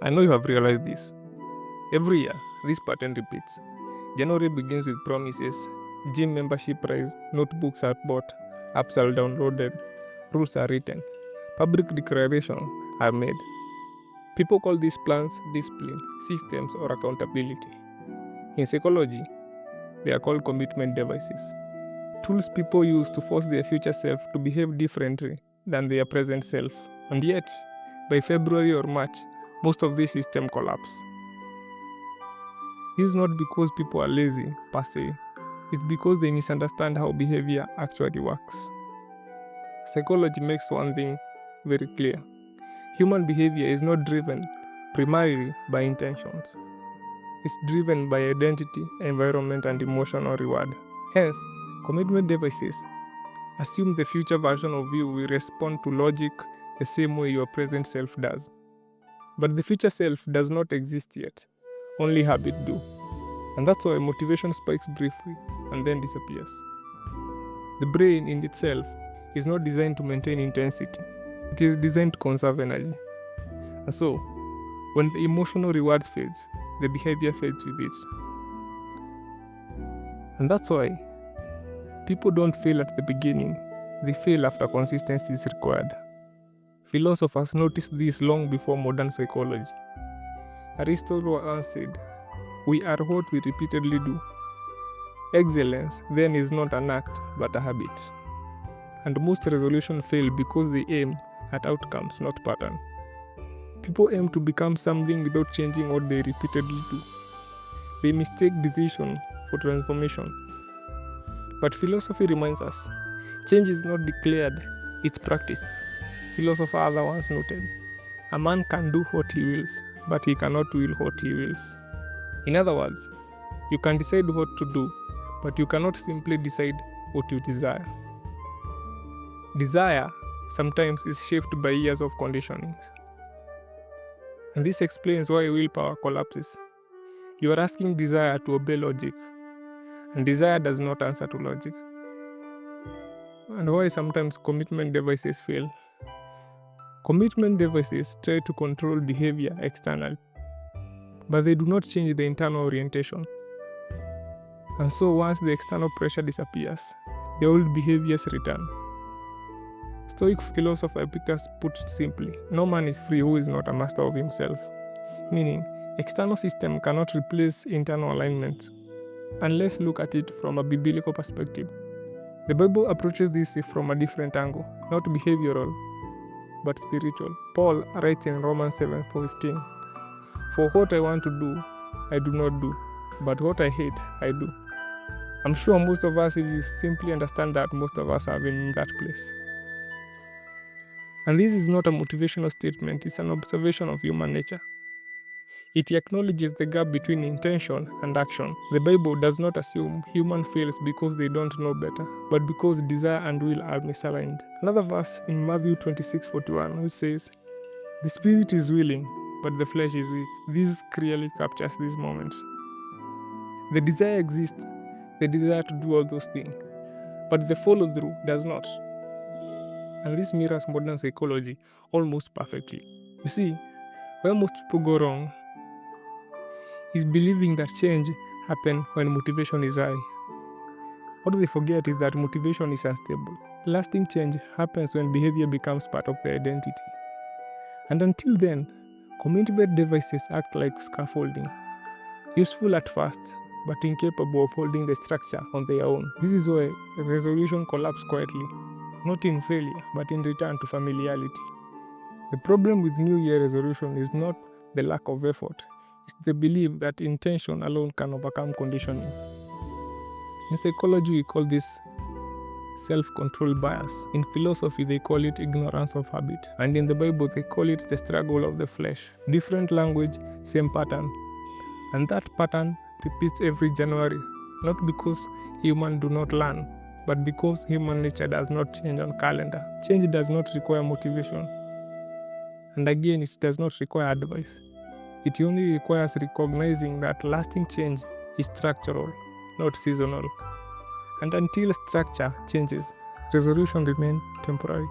I know you have realized this. Every year, this pattern repeats. January begins with promises. Gym membership rise, notebooks are bought, apps are downloaded, rules are written, public declarations are made. People call these plans discipline, systems, or accountability. In psychology, they are called commitment devices. Tools people use to force their future self to behave differently than their present self. And yet, by February or March, most of this system collapse. This is not because people are lazy, per se. It's because they misunderstand how behavior actually works. Psychology makes one thing very clear. Human behavior is not driven primarily by intentions. It's driven by identity, environment, and emotional reward. Hence, commitment devices assume the future version of you will respond to logic the same way your present self does. But the future self does not exist yet, only habit do. And that's why motivation spikes briefly and then disappears. The brain in itself is not designed to maintain intensity, it is designed to conserve energy. And so, when the emotional reward fades, the behavior fades with it. And that's why people don't fail at the beginning, they fail after consistency is required. Philosophers noticed this long before modern psychology. Aristotle once said, "We are what we repeatedly do." Excellence then is not an act but a habit. And most resolutions fail because they aim at outcomes, not pattern. People aim to become something without changing what they repeatedly do. They mistake decision for transformation. But philosophy reminds us, change is not declared, it's practiced. Philosopher other once noted, "A man can do what he wills, but he cannot will what he wills." In other words, you can decide what to do, but you cannot simply decide what you desire. Desire sometimes is shaped by years of conditionings. And this explains why willpower collapses. You are asking desire to obey logic, and desire does not answer to logic. And why sometimes commitment devices fail. Commitment devices try to control behavior externally, but they do not change the internal orientation. And so once the external pressure disappears, the old behaviors return. Stoic philosopher Epictetus put it simply, no man is free who is not a master of himself. Meaning, external system cannot replace internal alignment. And let's look at it from a biblical perspective. The Bible approaches this from a different angle, not behavioral, but spiritual. Paul writes in Romans 7:15, "For what I want to do, I do not do, but what I hate, I do." I'm sure most of us, if you simply understand that, most of us have been in that place. And this is not a motivational statement, it's an observation of human nature. It acknowledges the gap between intention and action. The Bible does not assume human fails because they don't know better, but because desire and will are misaligned. Another verse in Matthew 26:41 which says, "The spirit is willing, but the flesh is weak." This clearly captures this moment. The desire exists, the desire to do all those things, but the follow through does not. And this mirrors modern psychology almost perfectly. You see, where most people go wrong is believing that change happens when motivation is high. What they forget is that motivation is unstable. Lasting change happens when behavior becomes part of the identity. And until then, commitment devices act like scaffolding. Useful at first, but incapable of holding the structure on their own. This is why resolution collapses quietly, not in failure, but in return to familiarity. The problem with New Year resolution is not the lack of effort, it's the belief that intention alone can overcome conditioning. In psychology, we call this self-control bias. In philosophy, they call it ignorance of habit. And in the Bible, they call it the struggle of the flesh. Different language, same pattern. And that pattern repeats every January, not because humans do not learn, but because human nature does not change on calendar. Change does not require motivation. And again, it does not require advice. It only requires recognizing that lasting change is structural, not seasonal. And until structure changes, resolution remains temporary.